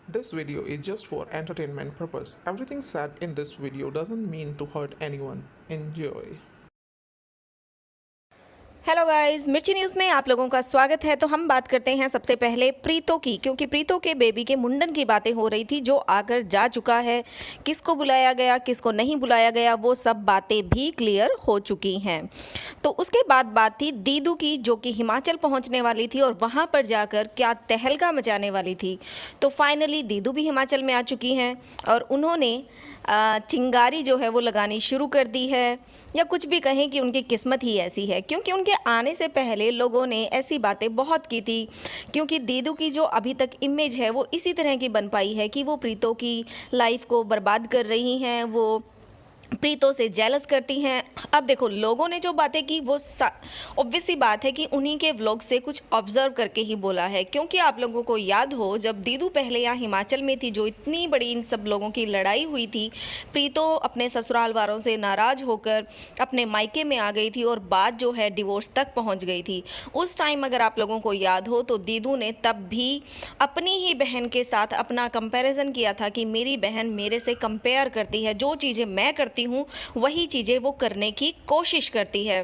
This video is just for entertainment purpose. Everything said in this video doesn't mean to hurt anyone. Enjoy. Hello guys, मिर्ची news में आप लोगों का स्वागत है। तो हम बात करते हैं सबसे पहले प्रीतो की, क्योंकि प्रीतो के बेबी के मुंडन की बातें हो रही थी जो आकर जा चुका है। किसको बुलाया गया, किसको नहीं बुलाया गया, वो सब बातें भी क्लियर हो चुकी हैं। तो उसके बाद बात थी दीदू की, जो कि हिमाचल पहुंचने वाली थी और वहां पर जाकर क्या तहलका मचाने वाली थी। तो फाइनली दीदू भी हिमाचल में आ चुकी हैं और उन्होंने चिंगारी जो है वो लगानी शुरू कर दी है, या कुछ भी कहें कि उनकी किस्मत ही ऐसी है, क्योंकि उनके आने से पहले लोगों ने ऐसी बातें बहुत की थी। क्योंकि दीदू की जो अभी तक इमेज है वो इसी तरह की बन पाई है कि वो प्रीतो की लाइफ को बर्बाद कर रही हैं, वो प्रीतो से जेलस करती हैं। अब देखो, लोगों ने जो बातें की वो ऑब्वियस सी बात है कि उन्हीं के व्लॉग से कुछ ऑब्जर्व करके ही बोला है। क्योंकि आप लोगों को याद हो, जब दीदू पहले यहाँ हिमाचल में थी, जो इतनी बड़ी इन सब लोगों की लड़ाई हुई थी, प्रीतो अपने ससुराल वालों से नाराज़ होकर अपने मायके में आ गई थी और बात जो है डिवोर्स तक पहुँच गई थी। उस टाइम अगर आप लोगों को याद हो तो दीदू ने तब भी अपनी ही बहन के साथ अपना कंपैरिजन किया था कि मेरी बहन मेरे से कंपेयर करती है, जो चीज़ें मैं करती हूँ वही चीज़ें वो करने की कोशिश करती है।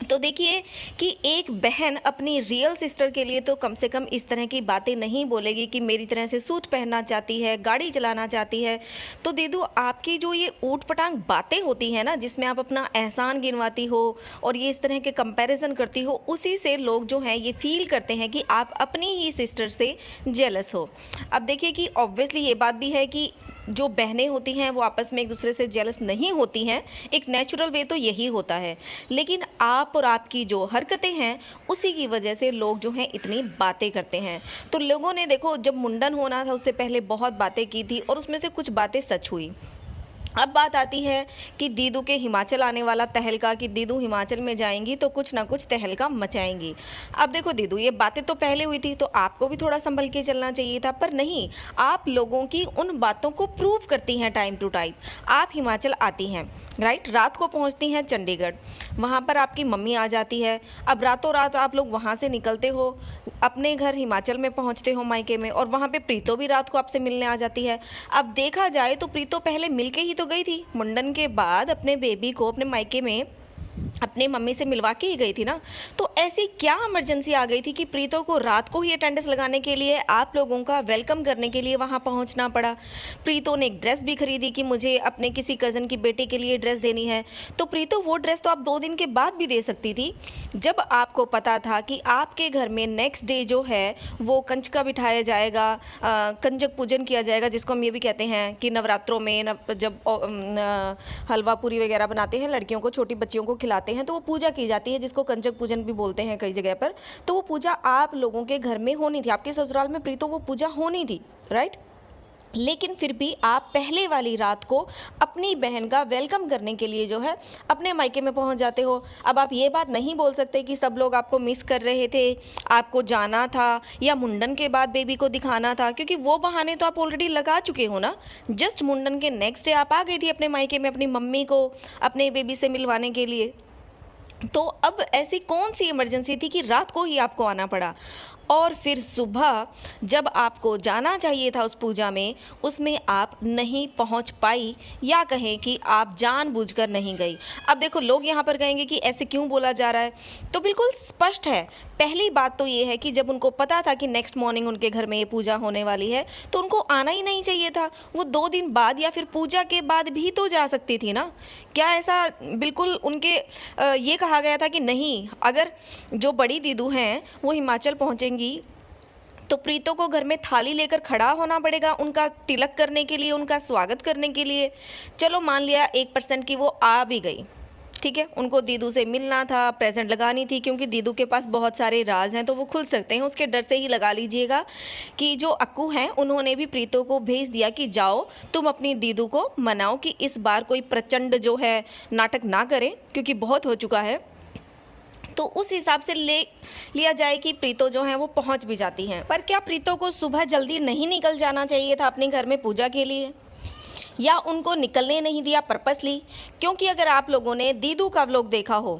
तो देखिए कि एक बहन अपनी रियल सिस्टर के लिए तो कम से कम इस तरह की बातें नहीं बोलेगी कि मेरी तरह से सूट पहनना चाहती है, गाड़ी चलाना चाहती है। तो दीदू, आपकी जो ये ऊट पटांग बातें होती हैं ना, जिसमें आप अपना एहसान गिनवाती हो और ये इस तरह के कंपैरिजन करती हो, उसी से लोग जो हैं ये फील करते हैं कि आप अपनी ही सिस्टर से जेलस हो। अब देखिए कि ऑब्वियसली ये बात भी है कि जो बहनें होती हैं वो आपस में एक दूसरे से जेलस नहीं होती हैं, एक नेचुरल वे तो यही होता है। लेकिन आप और आपकी जो हरकतें हैं उसी की वजह से लोग जो हैं इतनी बातें करते हैं। तो लोगों ने देखो, जब मुंडन होना था उससे पहले बहुत बातें की थी और उसमें से कुछ बातें सच हुई। अब बात आती है कि दीदू के हिमाचल आने वाला तहलका, कि दीदू हिमाचल में जाएंगी तो कुछ ना कुछ तहलका मचाएंगी। अब देखो दीदू, ये बातें तो पहले हुई थी तो आपको भी थोड़ा संभल के चलना चाहिए था, पर नहीं, आप लोगों की उन बातों को प्रूव करती हैं टाइम टू टाइम। आप हिमाचल आती हैं, राइट, रात को पहुंचती हैं चंडीगढ़, वहाँ पर आपकी मम्मी आ जाती है। अब रातों रात आप लोग वहाँ से निकलते हो, अपने घर हिमाचल में पहुँचते हो मायके में, और वहाँ पे प्रीतो भी रात को आपसे मिलने आ जाती है। अब देखा जाए तो प्रीतो पहले मिल के ही तो गई थी, मुंडन के बाद अपने बेबी को अपने मायके में अपने मम्मी से मिलवा के ही गई थी ना। तो ऐसी क्या इमरजेंसी आ गई थी कि प्रीतो को रात को ही अटेंडेंस लगाने के लिए, आप लोगों का वेलकम करने के लिए वहां पहुंचना पड़ा। प्रीतो ने एक ड्रेस भी खरीदी कि मुझे अपने किसी कज़न की बेटी के लिए ड्रेस देनी है। तो प्रीतो, वो ड्रेस तो आप 2 दिन के बाद भी दे सकती थी, जब आपको पता था कि आपके घर में नेक्स्ट डे जो है वो कंजका बिठाया जाएगा, कंजक पूजन किया जाएगा, जिसको हम ये भी कहते हैं कि नवरात्रों में जब हलवा पूरी वगैरह बनाते हैं, लड़कियों को, छोटी बच्चियों को खिलाते हैं, तो वो पूजा की जाती है, जिसको कंजक पूजन भी बोलते हैं कई जगह पर। तो वो पूजा आप लोगों के घर में होनी थी, आपके ससुराल में प्रीतो वो पूजा होनी थी, राइट। लेकिन फिर भी आप पहले वाली रात को अपनी बहन का वेलकम करने के लिए जो है अपने मायके में पहुंच जाते हो। अब आप ये बात नहीं बोल सकते कि सब लोग आपको मिस कर रहे थे, आपको जाना था या मुंडन के बाद बेबी को दिखाना था, क्योंकि वो बहाने तो आप ऑलरेडी लगा चुके हो ना। जस्ट मुंडन के नेक्स्ट डे आप आ गई थी अपने मायके में अपनी मम्मी को अपने बेबी से मिलवाने के लिए। तो अब ऐसी कौन सी इमरजेंसी थी कि रात को ही आपको आना पड़ा, और फिर सुबह जब आपको जाना चाहिए था उस पूजा में, उसमें आप नहीं पहुंच पाई, या कहें कि आप जानबूझकर नहीं गई। अब देखो, लोग यहाँ पर कहेंगे कि ऐसे क्यों बोला जा रहा है, तो बिल्कुल स्पष्ट है। पहली बात तो ये है कि जब उनको पता था कि नेक्स्ट मॉर्निंग उनके घर में ये पूजा होने वाली है, तो उनको आना ही नहीं चाहिए था। वो 2 दिन बाद या फिर पूजा के बाद भी तो जा सकती थी ना। क्या ऐसा बिल्कुल उनके ये कहा गया था कि नहीं, अगर जो बड़ी दीदू हैं वो हिमाचल पहुँचेंगी तो प्रीतो को घर में थाली लेकर खड़ा होना पड़ेगा उनका तिलक करने के लिए, उनका स्वागत करने के लिए। चलो मान लिया 1% की वो आ भी गई, ठीक है, उनको दीदू से मिलना था, प्रेजेंट लगानी थी, क्योंकि दीदू के पास बहुत सारे राज हैं तो वो खुल सकते हैं, उसके डर से ही लगा लीजिएगा कि जो अक्कू हैं उन्होंने भी प्रीतो को भेज दिया कि जाओ तुम अपनी दीदू को मनाओ कि इस बार कोई प्रचंड जो है नाटक ना करें, क्योंकि बहुत हो चुका है। तो उस हिसाब से ले लिया जाए कि प्रीतो जो है वो पहुंच भी जाती हैं। पर क्या प्रीतो को सुबह जल्दी नहीं निकल जाना चाहिए था अपने घर में पूजा के लिए, या उनको निकलने नहीं दिया पर्पसली? क्योंकि अगर आप लोगों ने दीदू का व्लॉग देखा हो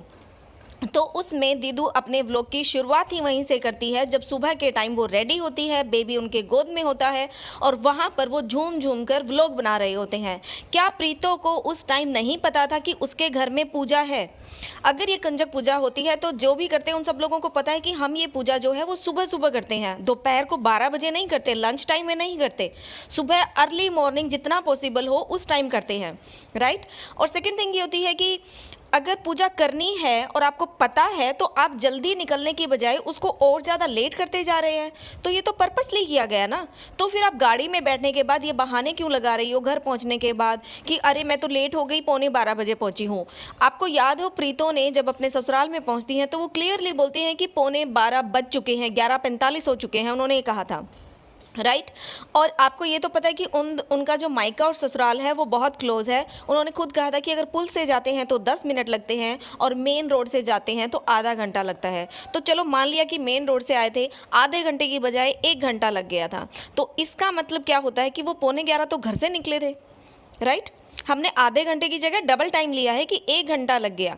तो उसमें दीदू अपने व्लॉग की शुरुआत ही वहीं से करती है, जब सुबह के टाइम वो रेडी होती है, बेबी उनके गोद में होता है और वहाँ पर वो झूम झूम कर व्लॉग बना रहे होते हैं। क्या प्रीतो को उस टाइम नहीं पता था कि उसके घर में पूजा है? अगर ये कंजक पूजा होती है तो जो भी करते हैं उन सब लोगों को पता है कि हम ये पूजा जो है वो सुबह सुबह करते हैं, दोपहर को 12 बजे नहीं करते, लंच टाइम में नहीं करते, सुबह अर्ली मॉर्निंग जितना पॉसिबल हो उस टाइम करते हैं, राइट। और सेकेंड थिंग ये होती है कि अगर पूजा करनी है और आपको पता है तो आप जल्दी निकलने की बजाय उसको और ज़्यादा लेट करते जा रहे हैं, तो ये तो पर्पसली किया गया ना। तो फिर आप गाड़ी में बैठने के बाद ये बहाने क्यों लगा रही हो घर पहुंचने के बाद कि अरे मैं तो लेट हो गई, 11:45 बजे पहुंची हूँ। आपको याद हो प्रीतो ने जब अपने ससुराल में पहुंचती हैं तो वो क्लियरली बोलती हैं कि 11:45 बज चुके हैं, 11:45 हो चुके हैं, उन्होंने ये कहा था, राइट। और आपको ये तो पता है कि उनका जो मायका और ससुराल है वो बहुत क्लोज है। उन्होंने खुद कहा था कि अगर पुल से जाते हैं तो 10 मिनट लगते हैं और मेन रोड से जाते हैं तो आधा घंटा लगता है। तो चलो मान लिया कि मेन रोड से आए थे, आधे घंटे की बजाय 1 घंटा लग गया था, तो इसका मतलब क्या होता है कि वो 11:45 तो घर से निकले थे, राइट। हमने आधे घंटे की जगह डबल टाइम लिया है कि 1 घंटा लग गया।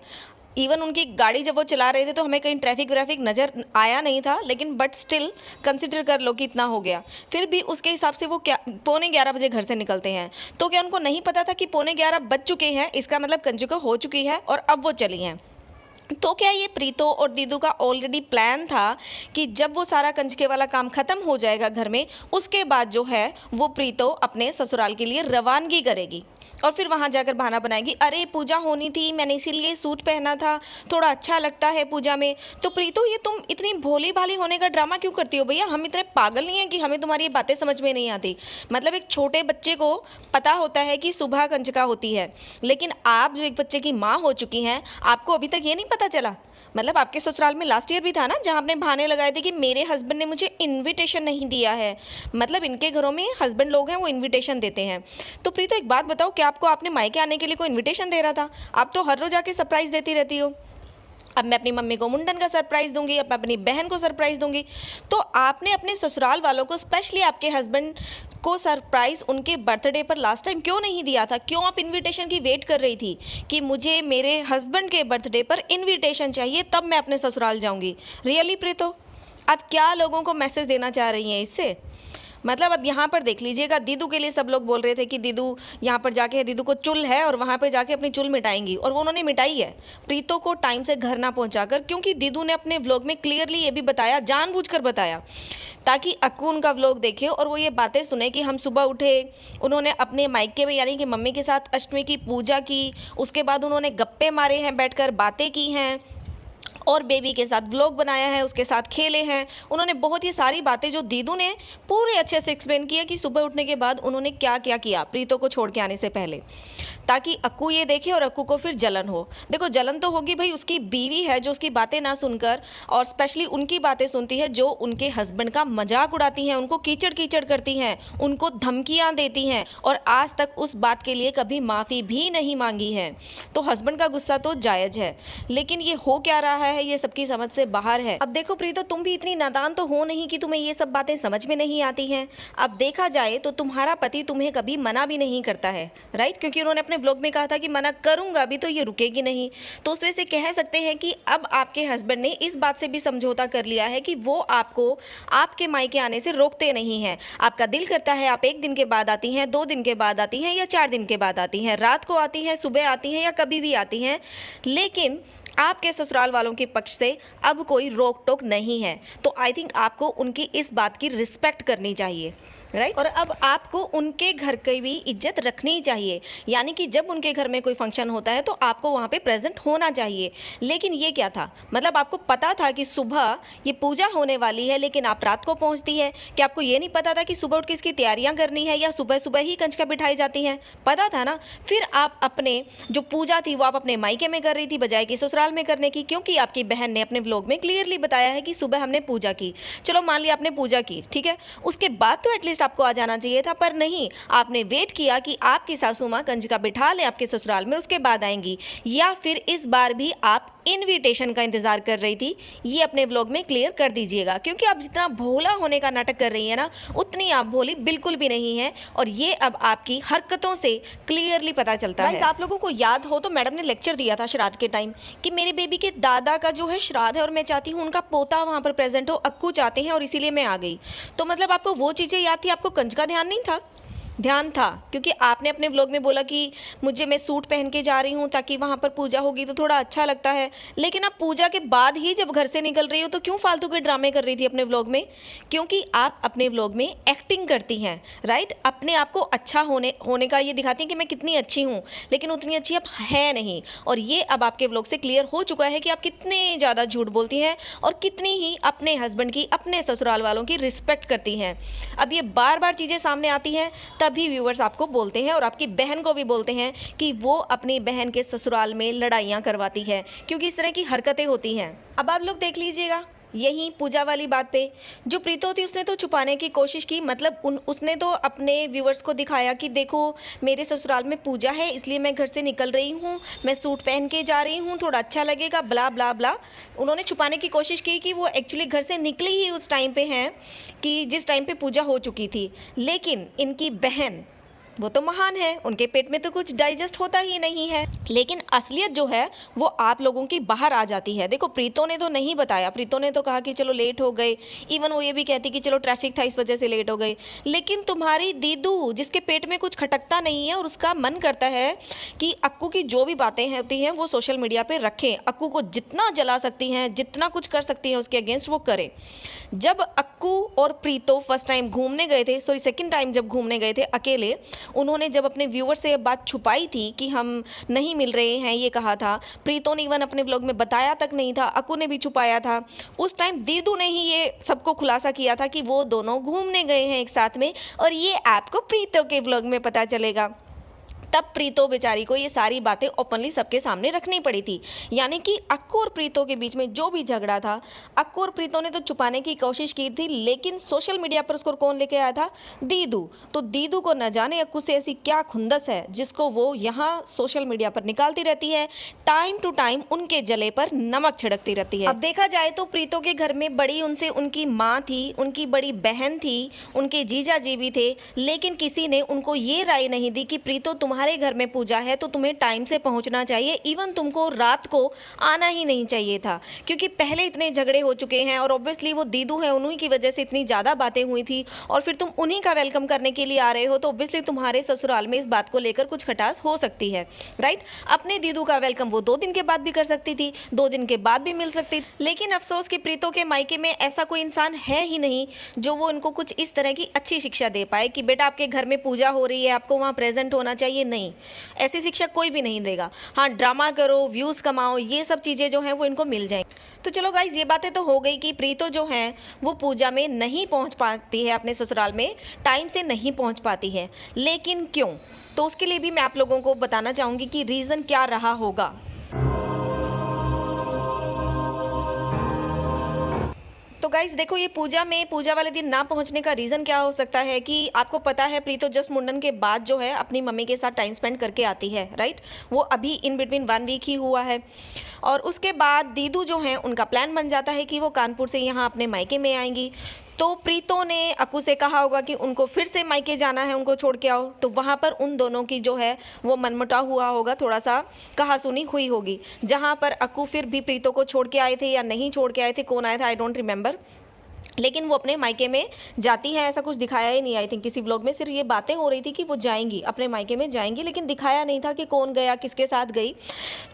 इवन उनकी गाड़ी जब वो चला रहे थे तो हमें कहीं ट्रैफिक व्रैफिक नज़र आया नहीं था, लेकिन बट स्टिल कंसिडर कर लो कि इतना हो गया। फिर भी उसके हिसाब से वो क्या 11:45 बजे घर से निकलते हैं, तो क्या उनको नहीं पता था कि 11:45 बज चुके हैं, इसका मतलब कंजुका हो चुकी है और अब वो चली हैं। तो क्या ये प्रीतो और दीदू का ऑलरेडी प्लान था कि जब वो सारा कंजके वाला काम ख़त्म हो जाएगा घर में, उसके बाद जो है वो प्रीतो अपने ससुराल के लिए रवानगी करेगी और फिर वहाँ जाकर बहाना बनाएगी, अरे पूजा होनी थी, मैंने इसीलिए सूट पहना था, थोड़ा अच्छा लगता है पूजा में। तो प्रीतो ये तुम इतनी भोली भाली होने का ड्रामा क्यों करती हो भैया? हम इतने पागल नहीं हैं कि हमें तुम्हारी ये बातें समझ में नहीं आती। मतलब एक छोटे बच्चे को पता होता है कि सुबह कंजका होती है, लेकिन आप जो एक बच्चे की माँ हो चुकी हैं, आपको अभी तक ये नहीं पता चला। मतलब आपके ससुराल में लास्ट ईयर भी था ना जहाँ आपने बहाने लगाए थे कि मेरे हस्बैंड ने मुझे इनविटेशन नहीं दिया है। मतलब इनके घरों में हस्बैंड लोग हैं वो इनविटेशन देते हैं। तो प्रीतो एक बात बताओ, क्या आपको आपने मायके आने के लिए कोई इनविटेशन दे रहा था? आप तो हर रोज आके सरप्राइज़ देती रहती हो। अब मैं अपनी मम्मी को मुंडन का सरप्राइज़ दूंगी, अब मैं अपनी बहन को सरप्राइज़ दूंगी। तो आपने अपने ससुराल वालों को, स्पेशली आपके हस्बैंड को सरप्राइज़ उनके बर्थडे पर लास्ट टाइम क्यों नहीं दिया था? क्यों आप इनविटेशन की वेट कर रही थी कि मुझे मेरे हस्बैंड के बर्थडे पर इनविटेशन चाहिए तब मैं अपने ससुराल जाऊंगी? रियली प्रीतो, आप क्या लोगों को मैसेज देना चाह रही हैं इससे? मतलब अब यहाँ पर देख लीजिएगा, दीदू के लिए सब लोग बोल रहे थे कि दीदू यहाँ पर जाके, दीदू को चुल है और वहाँ पे जाके अपनी चुल मिटाएंगी, और वो उन्होंने मिटाई है प्रीतो को टाइम से घर ना पहुँचाकर। क्योंकि दीदू ने अपने व्लॉग में क्लियरली ये भी बताया, जानबूझकर बताया, ताकि अक्कू उनका व्लॉग देखे और वो ये बातें सुने कि हम सुबह उठे, उन्होंने अपने मायके में यानी कि मम्मी के साथ अष्टमी की पूजा की, उसके बाद उन्होंने गप्पे मारे हैं, बैठकर बातें की हैं और बेबी के साथ व्लॉग बनाया है, उसके साथ खेले हैं। उन्होंने बहुत ही सारी बातें जो दीदू ने पूरे अच्छे से एक्सप्लेन किया कि सुबह उठने के बाद उन्होंने क्या क्या किया प्रीतो को छोड़ के आने से पहले, ताकि अक्कू ये देखे और अक्कू को फिर जलन हो। देखो जलन तो होगी भाई, उसकी बीवी है जो उसकी बातें ना सुनकर और स्पेशली उनकी बातें सुनती है जो उनके हस्बैंड का मजाक उड़ाती हैं, उनको कीचड़ कीचड़ करती हैं, उनको धमकियाँ देती हैं और आज तक उस बात के लिए कभी माफ़ी भी नहीं मांगी है। तो हस्बैंड का गुस्सा तो जायज़ है, लेकिन ये हो क्या रहा है ये सबकी समझ से बाहर है। अब देखो प्रीतो, तुम भी इतनी नादान तो हो नहीं कि तुम्हें ये सब बातें समझ में नहीं आती हैं। अब देखा जाए तो तुम्हारा पति तुम्हें कभी मना भी नहीं करता है, राइट, क्योंकि उन्होंने अपने व्लॉग में कहा था कि मना करूंगा भी तो ये रुकेगी नहीं। तो उस वजह से कह सकते हैं कि अब आपके हस्बैंड ने इस बात से भी समझौता कर लिया है कि वो आपको आपके मायके आने से रोकते नहीं हैं। आपका दिल करता है आप 1 दिन के बाद आती हैं, 2 दिन के बाद आती हैं या 4 दिन के बाद आती हैं, रात को आती हैं, सुबह आती हैं या कभी भी आती हैं, लेकिन आपके ससुराल वालों के पक्ष से अब कोई रोक टोक नहीं है। तो आई थिंक आपको उनकी इस बात की रिस्पेक्ट करनी चाहिए, राइट। और अब आपको उनके घर की भी इज्जत रखनी चाहिए, यानी कि जब उनके घर में कोई फंक्शन होता है तो आपको वहाँ पे प्रेजेंट होना चाहिए। लेकिन ये क्या था, मतलब आपको पता था कि सुबह ये पूजा होने वाली है लेकिन आप रात को पहुँचती है। कि आपको ये नहीं पता था कि सुबह उठ के इसकी तैयारियाँ करनी है या सुबह सुबह ही कंजका बिठाई जाती हैं? पता था ना। फिर आप अपने जो पूजा थी वो आप अपने मायके में कर रही थी बजाय कि ससुराल में करने की, क्योंकि आपकी बहन ने अपने व्लॉग में क्लियरली बताया है कि सुबह हमने पूजा की। चलो मान लिया आपने पूजा की, ठीक है, उसके बाद तो एटलीस्ट आपको आ जाना चाहिए था, पर नहीं, आपने वेट किया कि आपकी सासू माँ कंजका बिठा ले आपके ससुराल में, उसके बाद आएंगी। या फिर इस बार भी आप इनविटेशन का इंतज़ार कर रही थी, ये अपने व्लॉग में क्लियर कर दीजिएगा। क्योंकि आप जितना भोला होने का नाटक कर रही है ना, उतनी आप भोली बिल्कुल भी नहीं है, और ये अब आपकी हरकतों से क्लियरली पता चलता है। आप लोगों को याद हो तो मैडम ने लेक्चर दिया था श्राद्ध के टाइम कि मेरे बेबी के दादा का जो है श्राद्ध है और मैं चाहती हूँ उनका पोता वहाँ पर प्रेजेंट हो, अक्कू चाहते हैं और इसीलिए मैं आ गई। तो मतलब आपको वो चीज़ें याद थी, आपको कंज का ध्यान नहीं था? ध्यान था, क्योंकि आपने अपने व्लॉग में बोला कि मैं सूट पहन के जा रही हूँ ताकि वहाँ पर पूजा होगी तो थोड़ा अच्छा लगता है। लेकिन अब पूजा के बाद ही जब घर से निकल रही हो तो क्यों फालतू के ड्रामे कर रही थी अपने व्लॉग में? क्योंकि आप अपने व्लॉग में एक्टिंग करती हैं, राइट? अपने आप को अच्छा होने का ये दिखाती हैं कि मैं कितनी अच्छी हूँ, लेकिन उतनी अच्छी आप है नहीं। और ये अब आपके व्लॉग से क्लियर हो चुका है कि आप कितने ज़्यादा झूठ बोलती हैं और कितनी ही अपने हस्बैंड की, अपने ससुराल वालों की रिस्पेक्ट करती हैं। अब ये बार बार चीज़ें सामने आती हैं, तभी व्यूअर्स आपको बोलते हैं और आपकी बहन को भी बोलते हैं कि वो अपनी बहन के ससुराल में लड़ाइयाँ करवाती है, क्योंकि इस तरह की हरकतें होती हैं। अब आप लोग देख लीजिएगा, यही पूजा वाली बात पे जो प्रीतो थी उसने तो छुपाने की कोशिश की, मतलब उसने तो अपने व्यूअर्स को दिखाया कि देखो मेरे ससुराल में पूजा है इसलिए मैं घर से निकल रही हूँ, मैं सूट पहन के जा रही हूँ, थोड़ा अच्छा लगेगा, ब्ला ब्ला ब्ला। उन्होंने छुपाने की कोशिश की कि वो एक्चुअली घर से निकली ही उस टाइम पे हैं कि जिस टाइम पे पूजा हो चुकी थी। लेकिन इनकी बहन वो तो महान है, उनके पेट में तो कुछ डाइजेस्ट होता ही नहीं है, लेकिन असलियत जो है वो आप लोगों की बाहर आ जाती है। देखो प्रीतो ने तो नहीं बताया, प्रीतो ने तो कहा कि चलो लेट हो गए, इवन वो ये भी कहती कि चलो ट्रैफिक था इस वजह से लेट हो गए। लेकिन तुम्हारी दीदू जिसके पेट में कुछ खटकता नहीं है और उसका मन करता है कि अक्कू की जो भी बातें होती हैं वो सोशल मीडिया पर रखें, अक्कू को जितना जला सकती हैं, जितना कुछ कर सकती हैं उसके अगेंस्ट वो करें। जब अक्कू और प्रीतो फर्स्ट टाइम घूमने गए थे, सॉरी सेकेंड टाइम जब घूमने गए थे अकेले, उन्होंने जब अपने व्यूअर से ये बात छुपाई थी कि हम नहीं मिल रहे हैं, ये कहा था, प्रीतो ने इवन अपने व्लॉग में बताया तक नहीं था, अक्कू ने भी छुपाया था। उस टाइम दीदू ने ही ये सबको खुलासा किया था कि वो दोनों घूमने गए हैं एक साथ में, और ये आपको प्रीतो के व्लॉग में पता चलेगा। तब प्रीतो बेचारी को ये सारी बातें ओपनली सबके सामने रखनी पड़ी थी। यानी कि अक्कू और प्रीतो के बीच में जो भी झगड़ा था, अक्कू और प्रीतो ने तो छुपाने की कोशिश की थी, लेकिन सोशल मीडिया पर उसको कौन लेके आया था? दीदू। तो दीदू को न जाने अक्कू से ऐसी क्या खुंदस है जिसको वो यहाँ सोशल मीडिया पर निकालती रहती है, टाइम टू टाइम उनके जले पर नमक छिड़कती रहती है। अब देखा जाए तो प्रीतो के घर में बड़ी उनसे उनकी माँ थी, उनकी बड़ी बहन थी, उनके जीजा जी भी थे, लेकिन किसी ने उनको ये राय नहीं दी कि प्रीतो तुम्हारे घर में पूजा है तो तुम्हें टाइम से पहुंचना चाहिए, इवन तुमको रात को आना ही नहीं चाहिए था, क्योंकि पहले इतने झगड़े हो चुके हैं और ऑब्वियसली वो दीदू है, उन्हीं की वजह से इतनी ज़्यादा बातें हुई थी, और फिर तुम उन्हीं का वेलकम करने के लिए आ रहे हो तो ऑब्वियसली तुम्हारे ससुराल में इस बात को लेकर कुछ खटास हो सकती है, राइट? अपने दीदू का वेलकम वो 2 दिन के बाद भी कर सकती थी, 2 दिन के बाद भी मिल सकती, लेकिन अफसोस कि प्रीतो के मायके में ऐसा कोई इंसान है ही नहीं जो वो इनको कुछ इस तरह की अच्छी शिक्षा दे पाए कि बेटा आपके घर में पूजा हो रही है, आपको वहाँ प्रेजेंट होना चाहिए। नहीं, ऐसी शिक्षा कोई भी नहीं देगा। हाँ, ड्रामा करो, व्यूज़ कमाओ, ये सब चीज़ें जो हैं वो इनको मिल जाएंगी। तो चलो गाइज, ये बातें तो हो गई कि प्रीतो जो है वो पूजा में नहीं पहुंच पाती है, अपने ससुराल में टाइम से नहीं पहुंच पाती है, लेकिन क्यों? तो उसके लिए भी मैं आप लोगों को बताना चाहूँगी कि रीज़न क्या रहा होगा। तो गाइज देखो, ये पूजा वाले दिन ना पहुंचने का रीज़न क्या हो सकता है कि आपको पता है प्रीतो जस्ट मुंडन के बाद जो है अपनी मम्मी के साथ टाइम स्पेंड करके आती है, राइट? वो अभी इन बिटवीन 1 वीक ही हुआ है, और उसके बाद दीदू जो हैं उनका प्लान बन जाता है कि वो कानपुर से यहाँ अपने मायके में आएंगी। तो प्रीतो ने अक्कू से कहा होगा कि उनको फिर से मायके जाना है, उनको छोड़ के आओ, तो वहाँ पर उन दोनों की जो है वो मनमुटाव हुआ होगा, थोड़ा सा कहासुनी हुई होगी, जहाँ पर अक्कू फिर भी प्रीतो को छोड़ के आए थे या नहीं छोड़ के आए थे, कौन आया था आई डोंट रिमेंबर, लेकिन वो अपने मायके में जाती हैं, ऐसा कुछ दिखाया ही नहीं। आई थिंक किसी व्लॉग में सिर्फ ये बातें हो रही थी कि वो जाएंगी, अपने मायके में जाएंगी, लेकिन दिखाया नहीं था कि कौन गया, किसके साथ गई।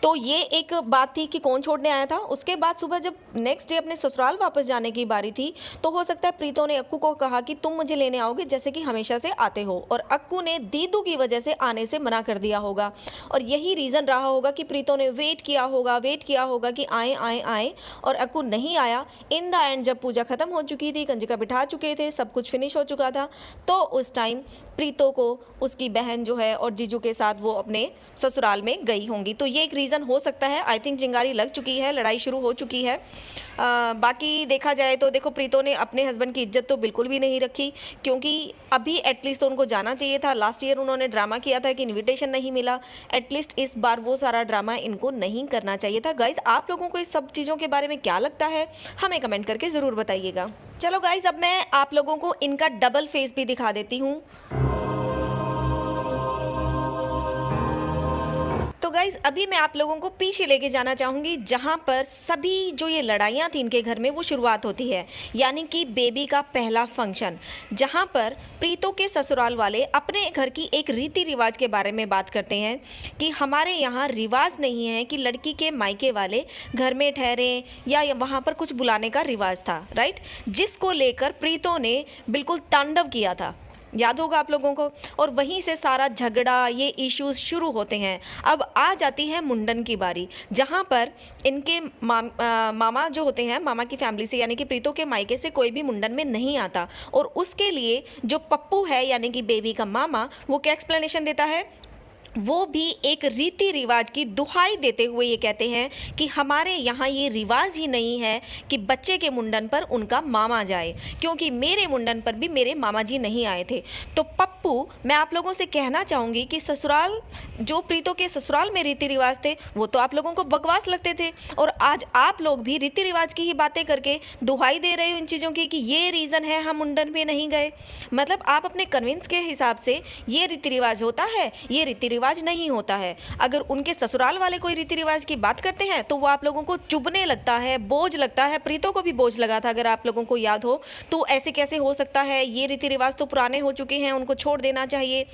तो ये एक बात थी कि कौन छोड़ने आया था। उसके बाद सुबह जब नेक्स्ट डे अपने ससुराल वापस जाने की बारी थी, तो हो सकता है प्रीतो ने अक्कू को कहा कि तुम मुझे लेने आओगे जैसे कि हमेशा से आते हो, और अक्कू ने दीदू की वजह से आने से मना कर दिया होगा, और यही रीज़न रहा होगा कि प्रीतो ने वेट किया होगा कि आए आए आए, और अक्कू नहीं आया। इन द एंड जब पूजा खत्म हो चुकी थी, कंजिका बिठा चुके थे, सब कुछ फिनिश हो चुका था। तो उस टाइम प्रीतो को उसकी बहन जो है और जीजू के साथ वो अपने ससुराल में गई होंगी। तो ये एक रीज़न हो सकता है। आई थिंक चिंगारी लग चुकी है, लड़ाई शुरू हो चुकी है। बाकी देखा जाए तो देखो, प्रीतो ने अपने हस्बैंड की इज्जत तो बिल्कुल भी नहीं रखी, क्योंकि अभी एटलीस्ट तो उनको जाना चाहिए था। लास्ट ईयर उन्होंने ड्रामा किया था कि इनविटेशन नहीं मिला, एटलीस्ट इस बार वो सारा ड्रामा इनको नहीं करना चाहिए था। गाइज, आप लोगों को इस सब चीज़ों के बारे में क्या लगता है, हमें कमेंट करके ज़रूर बताइएगा। चलो गाइज, अब मैं आप लोगों को इनका डबल फेस भी दिखा देती हूँ। तो गाइज़, अभी मैं आप लोगों को पीछे लेके जाना चाहूँगी, जहाँ पर सभी जो ये लड़ाइयाँ थी इनके घर में वो शुरुआत होती है, यानी कि बेबी का पहला फंक्शन, जहाँ पर प्रीतो के ससुराल वाले अपने घर की एक रीति रिवाज के बारे में बात करते हैं कि हमारे यहाँ रिवाज नहीं है कि लड़की के मायके वाले घर में ठहरें या वहाँ पर कुछ बुलाने का रिवाज था, राइट, जिसको लेकर प्रीतो ने बिल्कुल तांडव किया था, याद होगा आप लोगों को। और वहीं से सारा झगड़ा, ये इश्यूज शुरू होते हैं। अब आ जाती है मुंडन की बारी, जहाँ पर इनके मामा जो होते हैं, मामा की फैमिली से यानी कि प्रीतो के मायके से कोई भी मुंडन में नहीं आता, और उसके लिए जो पप्पू है यानी कि बेबी का मामा, वो क्या एक्सप्लेनेशन देता है, वो भी एक रीति रिवाज की दुहाई देते हुए ये कहते हैं कि हमारे यहाँ ये रिवाज ही नहीं है कि बच्चे के मुंडन पर उनका मामा जाए, क्योंकि मेरे मुंडन पर भी मेरे मामा जी नहीं आए थे। तो पप्पू, मैं आप लोगों से कहना चाहूँगी कि ससुराल, जो प्रीतो के ससुराल में रीति रिवाज थे वो तो आप लोगों को बकवास लगते थे, और आज आप लोग भी रीति रिवाज की ही बातें करके दुहाई दे रहे हो इन चीज़ों की कि ये रीज़न है हम मुंडन में नहीं गए। मतलब आप अपने कन्विंस के हिसाब से ये रीति रिवाज होता है, ये रीति रिवाज नहीं होता है। अगर उनके ससुराल वाले कोई रीति रिवाज की बात करते हैं तो वो आप लोगों को चुभने लगता है, बोझ लगता है। प्रीतो को भी बोझ लगा था, अगर आप लोगों को याद हो तो, ऐसे कैसे हो सकता है, ये रीति रिवाज तो पुराने हो चुके हैं, उनको छोड़ देना चाहिए।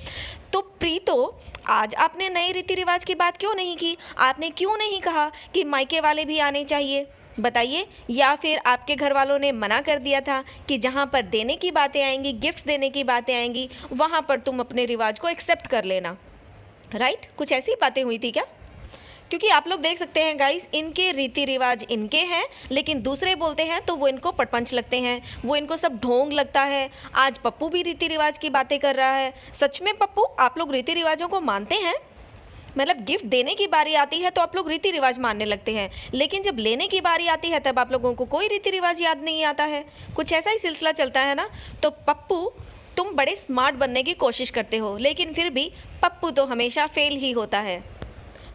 तो प्रीतो, आज आपने नए रीति रिवाज की बात क्यों नहीं की? आपने क्यों नहीं कहा कि मायके वाले भी आने चाहिए, बताइए? या फिर आपके घर वालों ने मना कर दिया था कि जहाँ पर देने की बातें आएंगी, गिफ्ट्स देने की बातें आएंगी, वहाँ पर तुम अपने रिवाज को एक्सेप्ट कर लेना, राइट? कुछ ऐसी बातें हुई थी क्या? क्योंकि आप लोग देख सकते हैं गाइस, इनके रीति रिवाज इनके हैं, लेकिन दूसरे बोलते हैं तो वो इनको पटपंच लगते हैं, वो इनको सब ढोंग लगता है। आज पप्पू भी रीति रिवाज की बातें कर रहा है। सच में पप्पू, आप लोग रीति रिवाजों को मानते हैं? मतलब गिफ्ट देने की बारी आती है तो आप लोग रीति रिवाज मानने लगते हैं, लेकिन जब लेने की बारी आती है तब आप लोगों को कोई रीति रिवाज याद नहीं आता है। कुछ ऐसा ही सिलसिला चलता है ना। तो पप्पू, तुम बड़े स्मार्ट बनने की कोशिश करते हो, लेकिन फिर भी पप्पू तो हमेशा फेल ही होता है।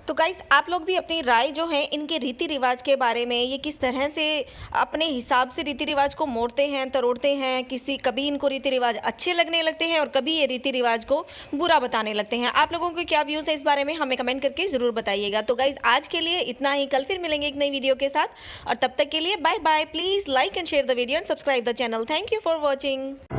तो गाइस, आप लोग भी अपनी राय जो है इनके रीति रिवाज के बारे में, ये किस तरह से अपने हिसाब से रीति रिवाज को मोड़ते हैं, तरोड़ते हैं, कभी इनको रीति रिवाज अच्छे लगने लगते हैं और कभी ये रीति रिवाज को बुरा बताने लगते हैं। आप लोगों के क्या व्यूज़ है इस बारे में, हमें कमेंट करके ज़रूर बताइएगा। तो गाइस, आज के लिए इतना ही, कल फिर मिलेंगे एक नई वीडियो के साथ, और तब तक के लिए bye bye. Please like and share the video and subscribe the channel. Thank you for watching.